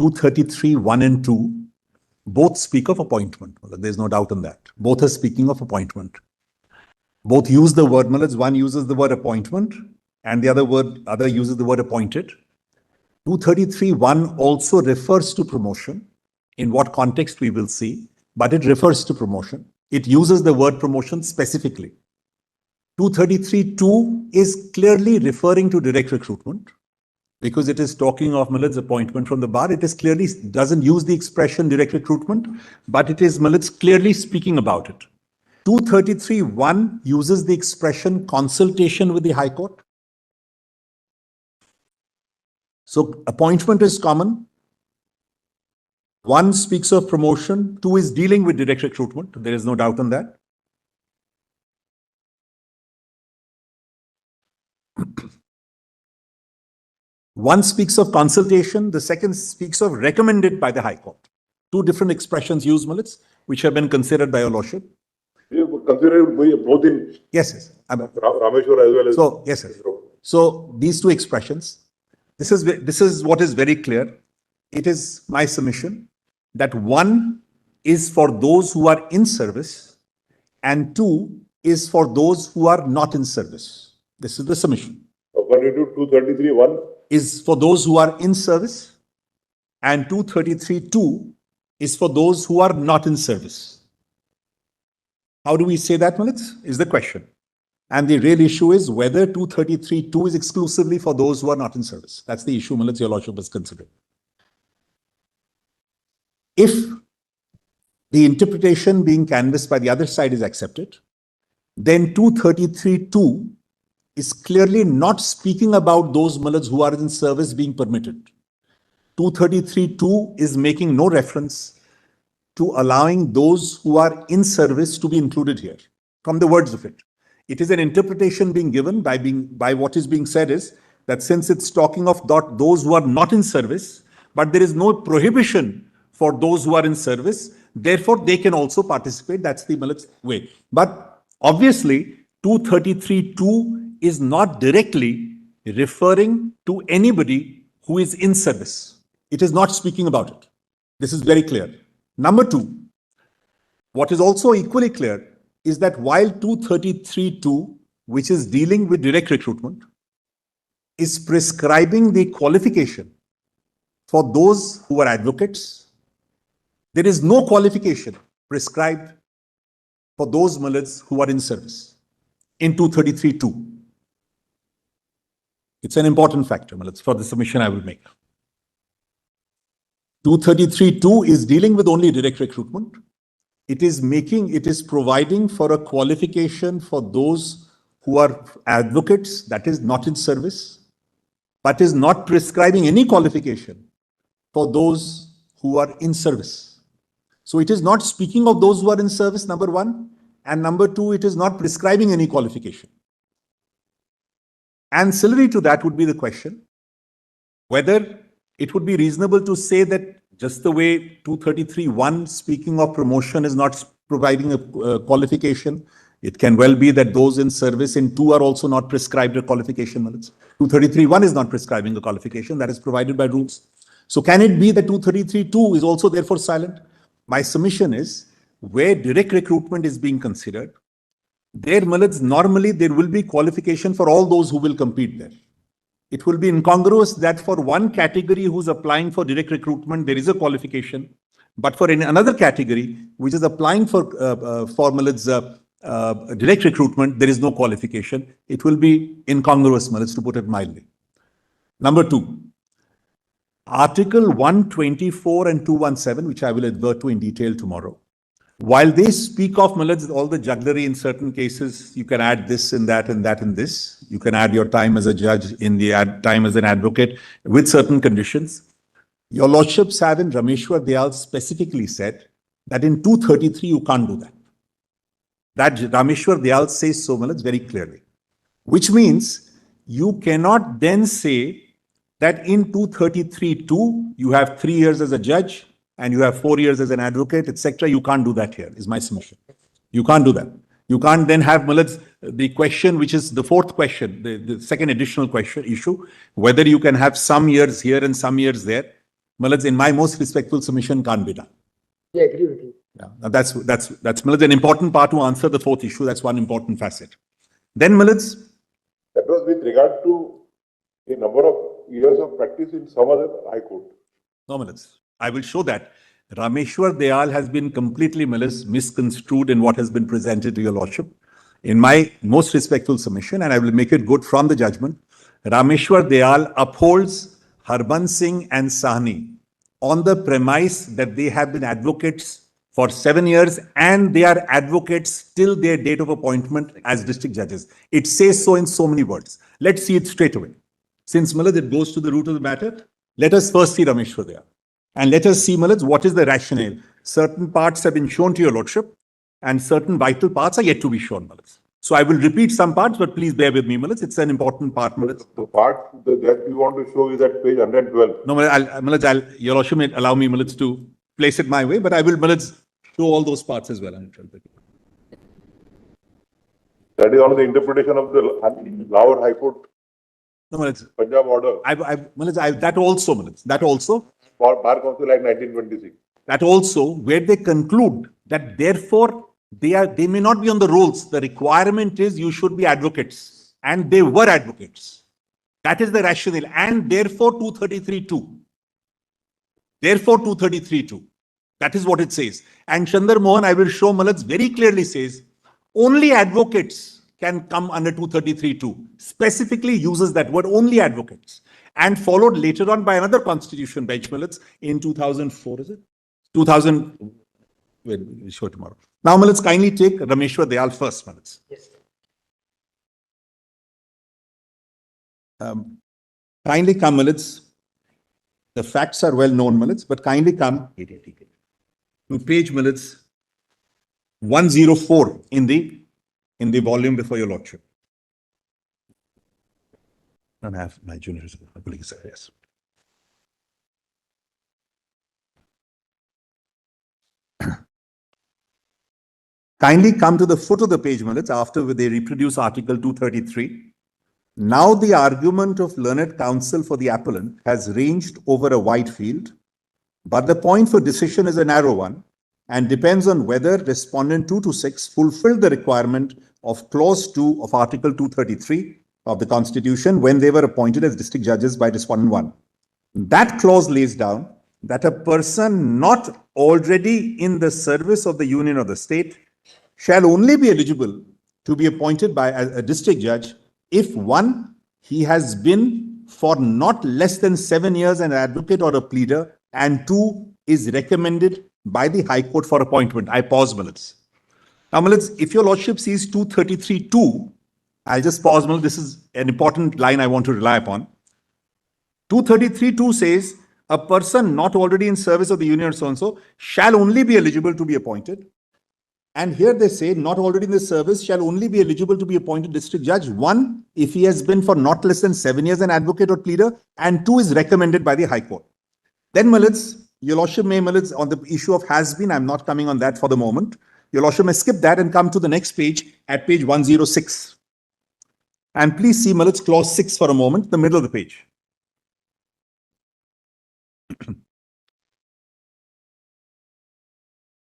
233, 1 and 2, both speak of appointment. There's no doubt in that. Both are speaking of appointment. Both use the word, one uses the word appointment and the other uses the word appointed. 233, 1 also refers to promotion. In what context we will see, but it refers to promotion. It uses the word promotion specifically. 233, 2 is clearly referring to direct recruitment because it is talking of Millad's appointment from the bar. It is clearly doesn't use the expression direct recruitment, but it is Millad's clearly speaking about it. 233, 1 uses the expression consultation with the High Court. So appointment is common. 1 speaks of promotion. 2 is dealing with direct recruitment. There is no doubt on that. One speaks of consultation. The second speaks of recommended by the High Court. 2 different expressions used, Millets, which have been considered by your lordship. You consider both in yes. Rameshwar as well as so yes. So these 2 expressions. This is what is very clear. It is my submission that 1 is for those who are in service and 2 is for those who are not in service. This is the submission. According to 233, 1 is for those who are in service and 233, 2 is for those who are not in service. How do we say that, Millets? Is the question. And the real issue is whether 233, 2 is exclusively for those who are not in service. That's the issue, Millets, your lordship is considering. If the interpretation being canvassed by the other side is accepted, then 233, 2 is clearly not speaking about those Millets who are in service being permitted. 233, 2 is making no reference to allowing those who are in service to be included here. From the words of it, it is an interpretation being given by what is being said is that since it's talking of those who are not in service, but there is no prohibition for those who are in service, therefore they can also participate. That's the Millet's way. But obviously, 233, 2 is not directly referring to anybody who is in service. It is not speaking about it. This is very clear. Number 2, what is also equally clear is that while 233, 2, which is dealing with direct recruitment, is prescribing the qualification for those who are advocates, there is no qualification prescribed for those Millets who are in service in 233, 2. It's an important factor, Millets, for the submission I will make. 233, 2 is dealing with only direct recruitment. It is providing for a qualification for those who are advocates, that is not in service, but is not prescribing any qualification for those who are in service. So it is not speaking of those who are in service, number 1, and number 2, it is not prescribing any qualification. Ancillary to that would be the question whether it would be reasonable to say that just the way 233, 1 speaking of promotion is not providing a qualification, it can well be that those in service in 2 are also not prescribed a qualification. 233, 1 is not prescribing a qualification that is provided by rules. So can it be that 233, 2 is also therefore silent? My submission is where direct recruitment is being considered, there Millets, normally there will be qualification for all those who will compete there. It will be incongruous that for one category who's applying for direct recruitment, there is a qualification, but for another category which is applying for Millets direct recruitment, there is no qualification. It will be incongruous, Millets, to put it mildly. Number 2, Article 124 and 217, which I will advert to in detail tomorrow. While they speak of Millets, all the jugglery in certain cases, you can add this and that and that and this. You can add your time as a judge in the time as an advocate with certain conditions. Your lordships have in Rameshwar Dayal specifically said that in 233 you can't do that. That Rameshwar Dayal says so, Millets, very clearly. Which means you cannot then say that in 233(2) you have 3 years as a judge and you have 4 years as an advocate, etc. You can't do that here, is my submission. You can't do that. You can't then have, Millets, the question, which is the 4th question, the second additional question issue, whether you can have some years here and some years there. Millards, in my most respectful submission, can't be done. Yeah, I agree with you. Yeah, now that's Millards, an important part to answer the fourth issue. That's one important facet. Then Millards, That was with regard to the number of years of practice in some other high court. no Millards, I will show that Rameshwar Dayal has been completely misconstrued in what has been presented to your lordship. In my most respectful submission, and I will make it good from the judgment, Rameshwar Dayal upholds Harbans Singh and Sahni on the premise that they have been advocates for 7 years and they are advocates till their date of appointment as district judges. It says so in so many words. Let's see it straight away. Since Millards, it goes to the root of the matter, let us first see Rameshwar Dayal. And let us see, Millards, what is the rationale. Certain parts have been shown to your lordship and certain vital parts are yet to be shown, Millards. So I will repeat some parts, but please bear with me, Millards. It's an important part, Millards. The part that you want to show is at page 112. No, Millards, your lordship may allow me, Millards, to place it my way, but I will, Millards, show all those parts as well. That is on the interpretation of the Lahore High Court No, Millards, Punjab order Millards, that also, Millards, that also, for Bar Council Act 1926. that also, where they conclude that therefore they may not be on the rolls. The requirement is you should be advocates, and they were advocates. That is the rationale, and therefore 233(2). Therefore 233(2). That is what it says. And Chandra Mohan, I will show, Millards, very clearly says only advocates can come under 233(2). Specifically uses that word, only advocates, and followed later on by another constitution bench, Millards, in 2004, is it? 2000. We'll show tomorrow. Now, Millards, kindly take Rameshwar Dayal first, Millards. Yes. Kindly come, Millards. The facts are well known, Millards, but kindly come to page, Millards, 104 in the volume before your lordship. I don't have my juniors, colleagues, yes. Kindly come to the foot of the page, Millards, after they reproduce Article 233. Now the argument of learned counsel for the appellant has ranged over a wide field, but the point for decision is a narrow one and depends on whether respondent 2 to 6 fulfilled the requirement of clause 2 of Article 233 of the Constitution when they were appointed as district judges by respondent 1. That clause lays down that a person not already in the service of the union or the state shall only be eligible to be appointed by a district judge if 1, he has been for not less than 7 years an advocate or a pleader, and 2, is recommended by the High Court for appointment. I pause, Millards. Now, Millards, if your lordship sees 233(2), I'll just pause, Millards. This is an important line I want to rely upon. 233(2) says, a person not already in service of the union or so-and-so shall only be eligible to be appointed. And here they say, not already in the service shall only be eligible to be appointed district judge. 1, if he has been for not less than 7 years an advocate or pleader, and 2 is recommended by the High Court. Then, Millards, your lordship may, Millards, on the issue of has been, I'm not coming on that for the moment. Your lordship may skip that and come to the next page at page 106. And please see, Millards, clause 6 for a moment, the middle of the page.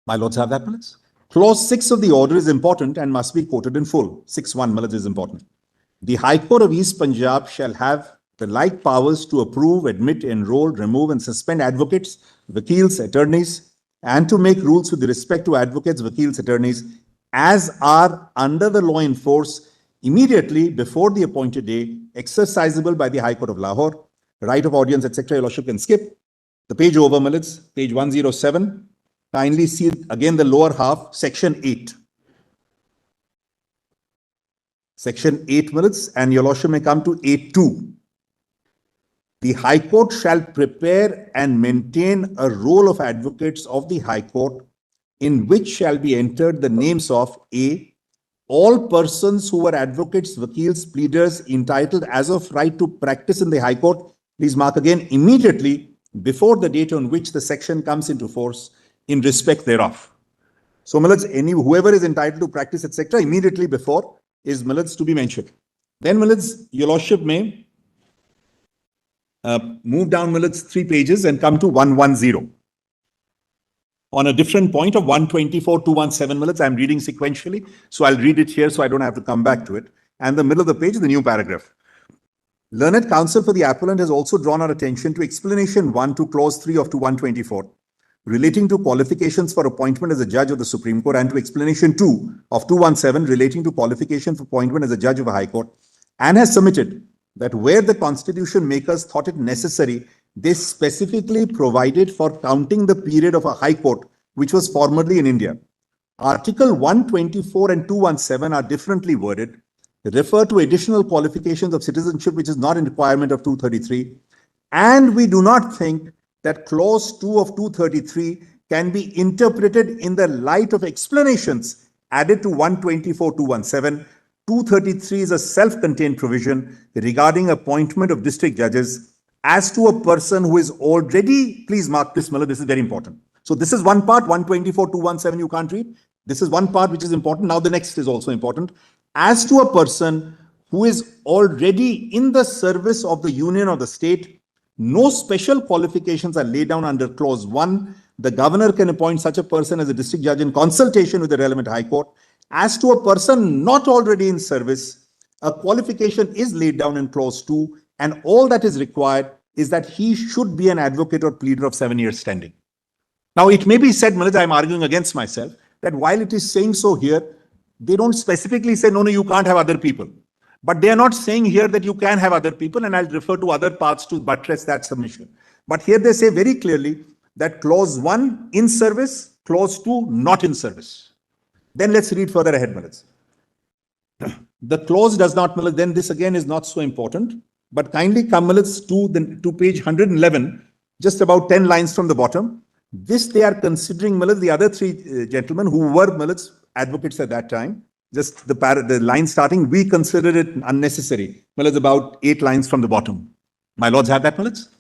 My lords have that, Millards? Clause 6 of the order is important and must be quoted in full. 6.1, Millards, is important. The High Court of East Punjab shall have the like powers to approve, admit, enroll, remove and suspend advocates, vakils, attorneys, and to make rules with respect to advocates, vakils, attorneys, as are under the law in force immediately before the appointed day, exercisable by the High Court of Lahore. Right of audience, etc. Your lordship can skip. The page over, Millards, page 107. Kindly see again the lower half, section 8. Section 8, Millards, and your lordship may come to 8.2. The High Court shall prepare and maintain a roll of advocates of the High Court in which shall be entered the names of A, all persons who were advocates, vakils, pleaders entitled as of right to practice in the High Court. Please mark again, immediately before the date on which the section comes into force in respect thereof. So, Millards, whoever is entitled to practice, etc., immediately before is, Millards, to be mentioned. Then, Millards, your lordship may Move down, Millets, 3 pages and come to 110. On a different point of 124 to 117 Millets, I'm reading sequentially. So I'll read it here so I don't have to come back to it. And the middle of the page, the new paragraph. Learned counsel for the appellant has also drawn our attention to explanation 1 to clause 3 of 2124 relating to qualifications for appointment as a judge of the Supreme Court and to explanation 2 of 217 relating to qualification for appointment as a judge of a High Court, and has submitted that where the constitution makers thought it necessary, they specifically provided for counting the period of a High Court which was formerly in India. Article 124 and 217 are differently worded, refer to additional qualifications of citizenship which is not a requirement of 233, and we do not think that clause 2 of 233 can be interpreted in the light of explanations added to 124 217. 233 is a self-contained provision regarding appointment of district judges as to a person who is already, please mark this, Miller, this is very important. So this is one part, 124 217 you can't read. This is one part which is important. Now the next is also important. As to a person who is already in the service of the union or the state, no special qualifications are laid down under clause 1. The governor can appoint such a person as a district judge in consultation with the relevant High Court. As to a person not already in service, a qualification is laid down in clause 2, and all that is required is that he should be an advocate or pleader of 7 years standing. Now, it may be said, Manoj, I'm arguing against myself, that while it is saying so here, they don't specifically say, no, you can't have other people. But they are not saying here that you can have other people, and I'll refer to other parts to buttress that submission. But here they say very clearly that clause 1 in service, clause 2 not in service. Then let's read further ahead, Manoj. The clause does not, Manoj, then this again is not so important, but kindly come, Manoj, to page 111, just about 10 lines from the bottom. This they are considering, Manoj, the other 3 gentlemen who were, Manoj, advocates at that time. Just the line starting, we consider it unnecessary. Well, it's about 8 lines from the bottom. My lords have that, Millets?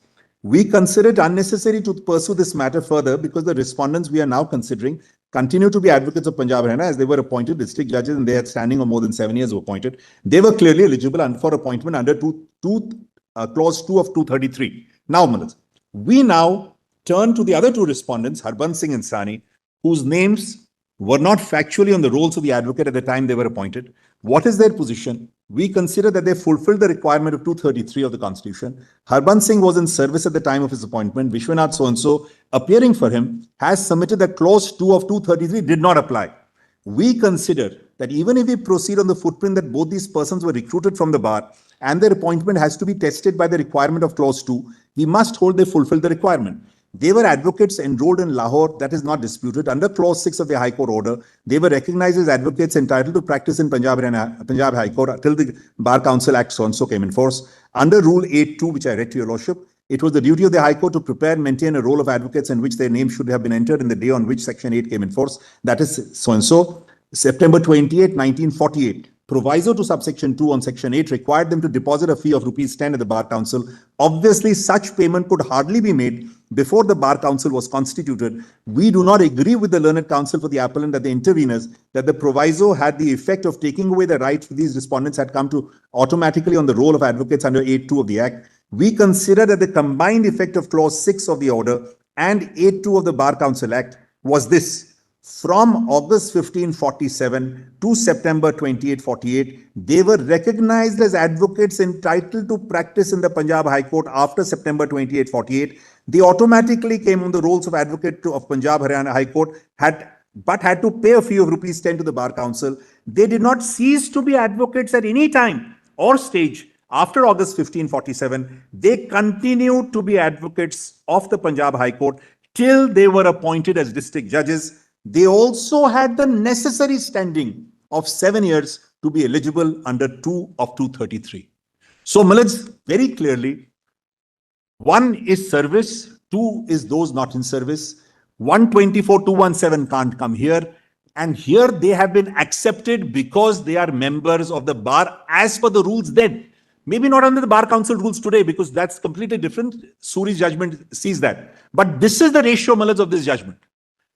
We consider it unnecessary to pursue this matter further because the respondents we are now considering continue to be advocates of Punjab Haryana as they were appointed district judges and they had standing of more than 7 years were appointed. They were clearly eligible for appointment under clause 2 of 233. Now, Millets, we now turn to the other 2 respondents, Harbans Singh and Sani, whose names were not factually on the rolls of the advocate at the time they were appointed. What is their position? We consider that they fulfilled the requirement of 233 of the Constitution. Harbans Singh was in service at the time of his appointment. Vishwanath so-and-so, appearing for him, has submitted that clause 2 of 233 did not apply. We consider that even if we proceed on the footprint that both these persons were recruited from the bar and their appointment has to be tested by the requirement of clause 2, we must hold they fulfilled the requirement. They were advocates enrolled in Lahore, that is not disputed. Under clause 6 of the High Court order, they were recognized as advocates entitled to practice in Punjab High Court until the Bar Council Act so-and-so came in force. Under Rule 8.2, which I read to your lordship, it was the duty of the High Court to prepare and maintain a roll of advocates in which their names should have been entered in the day on which Section 8 came in force. That is so-and-so, September 28, 1948. Proviso to subsection 2 on section 8 required them to deposit a fee of rupees 10 at the Bar Council. Obviously, such payment could hardly be made before the Bar Council was constituted. We do not agree with the learned counsel for the appellant that the interveners, that the proviso had the effect of taking away the right for these respondents had come to automatically on the roll of advocates under 8.2 of the Act. We consider that the combined effect of clause 6 of the order and 8.2 of the Bar Council Act was this. From August 1547 to September 2848, they were recognized as advocates entitled to practice in the Punjab High Court after September 2848. They automatically came on the rolls of advocate of Punjab Haryana High Court, but had to pay a fee of rupees 10 to the Bar Council. They did not cease to be advocates at any time or stage after August 1547. They continued to be advocates of the Punjab High Court till they were appointed as district judges. They also had the necessary standing of 7 years to be eligible under 2 of 233. So, Millets, very clearly, 1 is service, 2 is those not in service. 124 217 can't come here. And here they have been accepted because they are members of the bar as per the rules then. Maybe not under the Bar Council rules today because that's completely different. Suri's judgment sees that. But this is the ratio, Millets, of this judgment.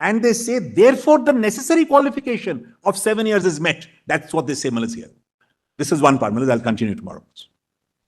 And they say, therefore, the necessary qualification of 7 years is met. That's what they say, Millets, here. This is one part, Millets. I'll continue tomorrow.